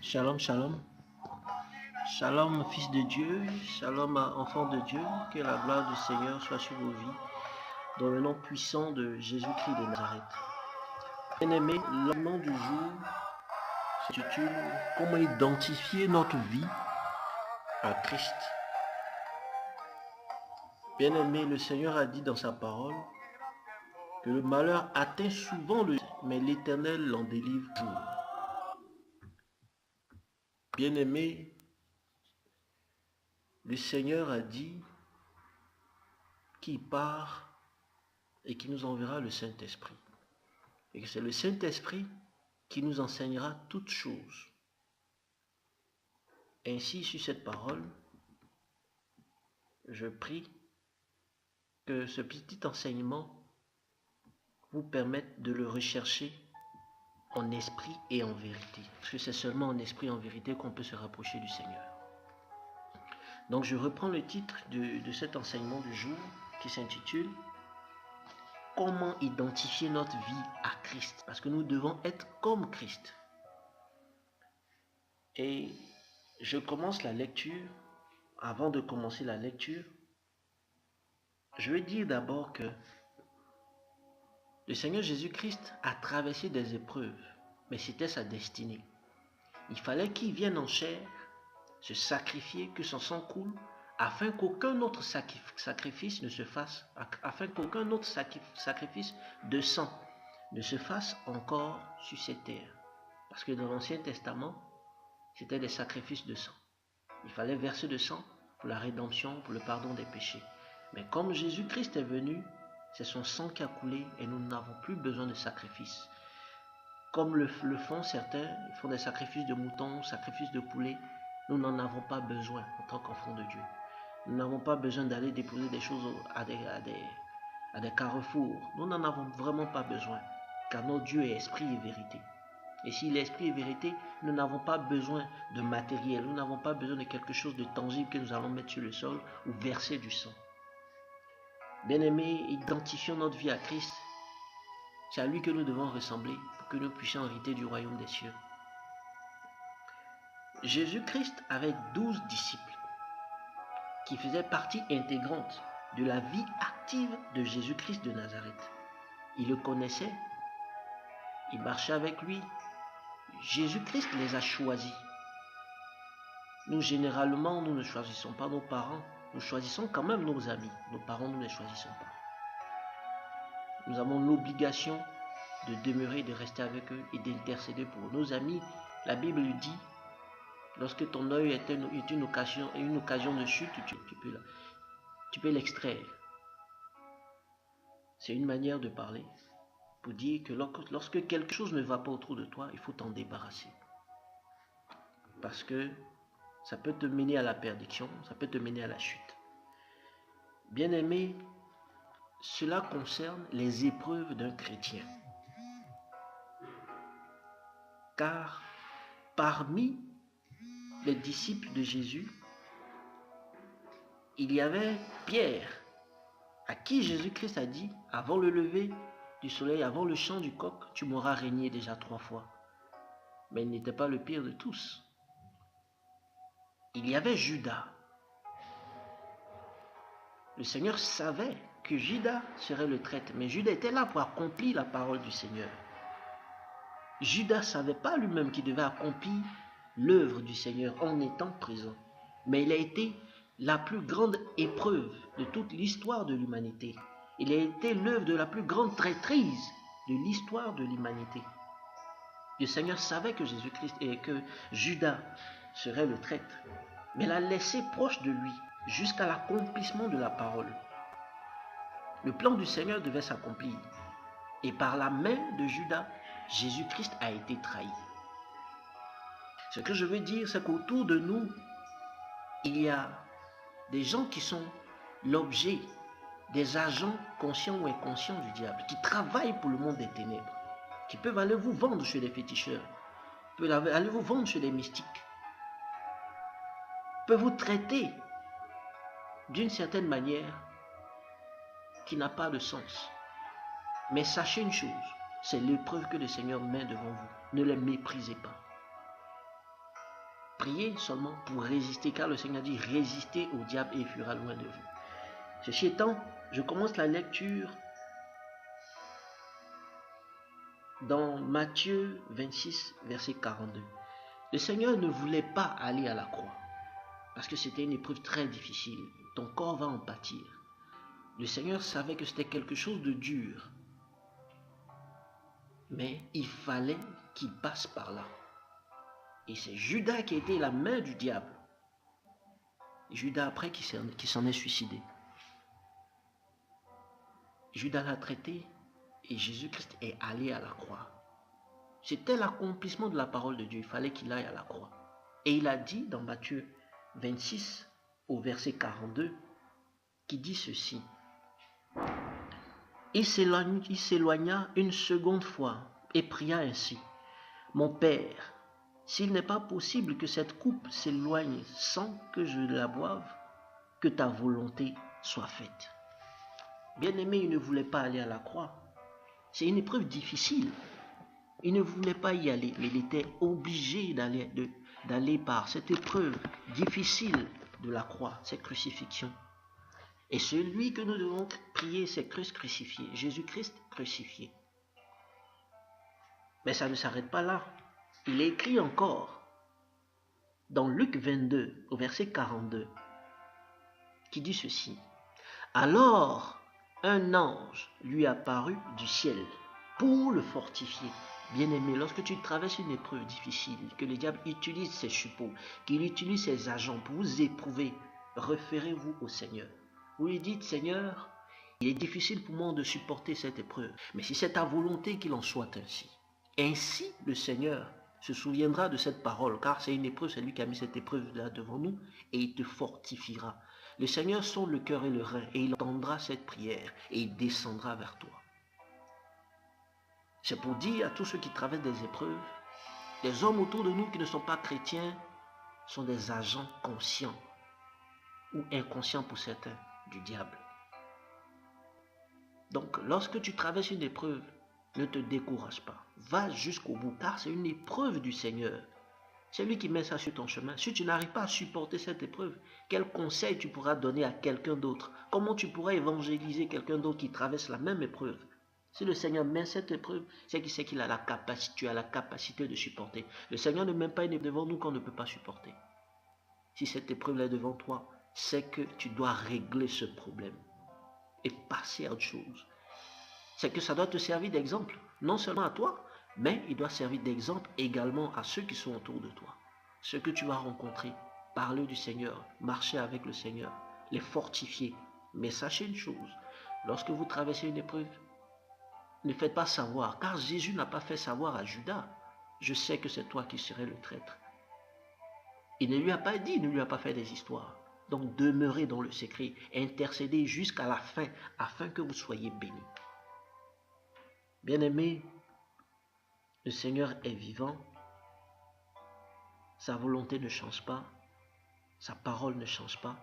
Shalom, shalom. Shalom, fils de Dieu. Shalom, enfant de Dieu. Que la gloire du Seigneur soit sur vos vies. Dans le nom puissant de Jésus-Christ de Nazareth. Bien-aimés, l'enseignement du jour s'intitule « Comment identifier notre vie à Christ ». Bien-aimé, le Seigneur a dit dans sa parole que le malheur atteint souvent le ciel, mais l'Éternel l'en délivre toujours. Bien-aimé, le Seigneur a dit qu'il part et qu'il nous enverra le Saint-Esprit. Et que c'est le Saint-Esprit qui nous enseignera toutes choses. Ainsi, sur cette parole, je prie que ce petit enseignement vous permette de le rechercher en esprit et en vérité. Parce que c'est seulement en esprit et en vérité qu'on peut se rapprocher du Seigneur. Donc je reprends le titre de cet enseignement du jour qui s'intitule « Comment identifier notre vie à Christ ?» Parce que nous devons être comme Christ. Et je commence la lecture. Avant de commencer la lecture, je veux dire d'abord que le Seigneur Jésus-Christ a traversé des épreuves, mais c'était sa destinée. Il fallait qu'il vienne en chair, se sacrifier, que son sang coule, afin qu'aucun autre sacrifice ne se fasse, afin qu'aucun autre sacrifice de sang ne se fasse encore sur cette terre. Parce que dans l'Ancien Testament, c'était des sacrifices de sang. Il fallait verser de sang pour la rédemption, pour le pardon des péchés. Mais comme Jésus-Christ est venu, c'est son sang qui a coulé et nous n'avons plus besoin de sacrifices. Comme le font certains, ils font des sacrifices de moutons, sacrifices de poulets. Nous n'en avons pas besoin en tant qu'enfants de Dieu. Nous n'avons pas besoin d'aller déposer des choses à des carrefours. Nous n'en avons vraiment pas besoin, car notre Dieu est esprit et vérité. Et si l'esprit est vérité, nous n'avons pas besoin de matériel, nous n'avons pas besoin de quelque chose de tangible que nous allons mettre sur le sol ou verser du sang. Bien-aimés, identifions notre vie à Christ. C'est à lui que nous devons ressembler pour que nous puissions hériter du royaume des cieux. Jésus-Christ avait 12 disciples qui faisaient partie intégrante de la vie active de Jésus-Christ de Nazareth. Ils le connaissaient, ils marchaient avec lui. Jésus-Christ les a choisis. Nous, généralement, nous ne choisissons pas nos parents. Nous choisissons quand même nos amis. Nos parents, nous ne les choisissons pas. Nous avons l'obligation de demeurer, de rester avec eux et d'intercéder pour eux. Nos amis, la Bible dit, lorsque ton œil est une occasion de chute, tu peux l'extraire. C'est une manière de parler pour dire que lorsque quelque chose ne va pas autour de toi, il faut t'en débarrasser. Parce que ça peut te mener à la perdition, ça peut te mener à la chute. Bien-aimé, cela concerne les épreuves d'un chrétien. Car parmi les disciples de Jésus, il y avait Pierre, à qui Jésus-Christ a dit, avant le lever du soleil, avant le chant du coq, tu m'auras régné déjà 3 fois. Mais il n'était pas le pire de tous. Il y avait Judas. Le Seigneur savait que Judas serait le traître, mais Judas était là pour accomplir la parole du Seigneur. Judas ne savait pas lui-même qu'il devait accomplir l'œuvre du Seigneur en étant présent. Mais il a été la plus grande épreuve de toute l'histoire de l'humanité. Il a été l'œuvre de la plus grande traîtrise de l'histoire de l'humanité. Le Seigneur savait que Jésus-Christ et que Judas serait le traître, mais l'a laissé proche de lui jusqu'à l'accomplissement de la parole. Le plan du Seigneur devait s'accomplir. Et par la main de Judas, Jésus-Christ a été trahi. Ce que je veux dire, c'est qu'autour de nous, il y a des gens qui sont l'objet, des agents conscients ou inconscients du diable, qui travaillent pour le monde des ténèbres, qui peuvent aller vous vendre chez les féticheurs, peuvent aller vous vendre chez les mystiques, peuvent vous traiter d'une certaine manière qui n'a pas de sens. Mais sachez une chose, c'est l'épreuve que le Seigneur met devant vous. Ne les méprisez pas. priez seulement pour résister, car le Seigneur dit résistez au diable et il fuira loin de vous. Ceci étant, je commence la lecture dans Matthieu 26, verset 42. Le Seigneur ne voulait pas aller à la croix parce que c'était une épreuve très difficile. Ton corps va en pâtir. Le Seigneur savait que c'était quelque chose de dur. Mais il fallait qu'il passe par là. Et c'est Judas qui a été la main du diable. Judas après qui s'en est suicidé. Judas l'a traité et Jésus-Christ est allé à la croix. C'était l'accomplissement de la parole de Dieu. Il fallait qu'il aille à la croix. Et il a dit dans Matthieu 26 au verset 42 qui dit ceci. Il s'éloigna une seconde fois et pria ainsi. Mon Père, s'il n'est pas possible que cette coupe s'éloigne sans que je la boive, que ta volonté soit faite. Bien-aimé, il ne voulait pas aller à la croix. C'est une épreuve difficile. Il ne voulait pas y aller, mais il était obligé d'aller par cette épreuve difficile de la croix, cette crucifixion. Et celui que nous devons prier, c'est Christ crucifié, Jésus-Christ crucifié. Mais ça ne s'arrête pas là. Il est écrit encore dans Luc 22, au verset 42, qui dit ceci. Alors, un ange lui apparut du ciel pour le fortifier. Bien-aimé, lorsque tu traverses une épreuve difficile, que le diable utilise ses suppôts, qu'il utilise ses agents pour vous éprouver, référez-vous au Seigneur. Vous lui dites, Seigneur, il est difficile pour moi de supporter cette épreuve, mais si c'est ta volonté qu'il en soit ainsi. Ainsi, le Seigneur se souviendra de cette parole, car c'est une épreuve, c'est lui qui a mis cette épreuve-là devant nous, et il te fortifiera. Le Seigneur sonde le cœur et le rein, et il entendra cette prière, et il descendra vers toi. C'est pour dire à tous ceux qui traversent des épreuves, les hommes autour de nous qui ne sont pas chrétiens sont des agents conscients, ou inconscients pour certains, du diable. Donc, lorsque tu traverses une épreuve, ne te décourage pas. Va jusqu'au bout, car c'est une épreuve du Seigneur. C'est lui qui met ça sur ton chemin. Si tu n'arrives pas à supporter cette épreuve, quel conseil tu pourras donner à quelqu'un d'autre? Comment tu pourras évangéliser quelqu'un d'autre qui traverse la même épreuve? Si le Seigneur met cette épreuve, c'est qu'il sait qu'il a la capacité, tu as la capacité de supporter. Le Seigneur ne met pas une épreuve devant nous qu'on ne peut pas supporter. Si cette épreuve est devant toi, c'est que tu dois régler ce problème et passer à autre chose. C'est que ça doit te servir d'exemple, non seulement à toi, mais il doit servir d'exemple également à ceux qui sont autour de toi. Ceux que tu vas rencontrer, parler du Seigneur, marcher avec le Seigneur, les fortifier. Mais sachez une chose, lorsque vous traversez une épreuve, ne faites pas savoir, car Jésus n'a pas fait savoir à Judas, je sais que c'est toi qui serais le traître. Il ne lui a pas dit, il ne lui a pas fait des histoires. Donc demeurez dans le secret, intercédez jusqu'à la fin, afin que vous soyez bénis. Bien-aimés, le Seigneur est vivant, sa volonté ne change pas, sa parole ne change pas,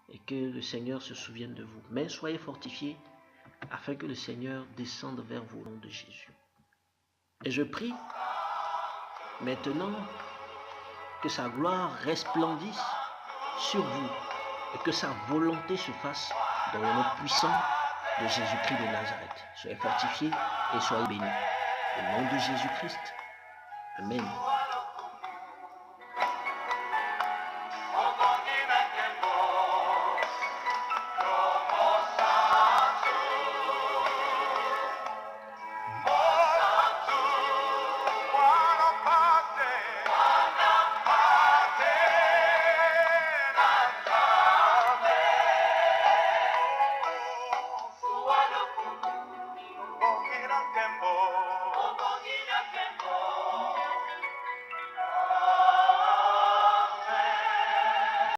et que le Seigneur se souvienne de vous. Mais soyez fortifiés, afin que le Seigneur descende vers vous au nom de Jésus. Et je prie maintenant que sa gloire resplendisse sur vous et que sa volonté se fasse dans le nom puissant de Jésus-Christ de Nazareth. Soyez fortifiés et soyez bénis. Au nom de Jésus-Christ. Amen.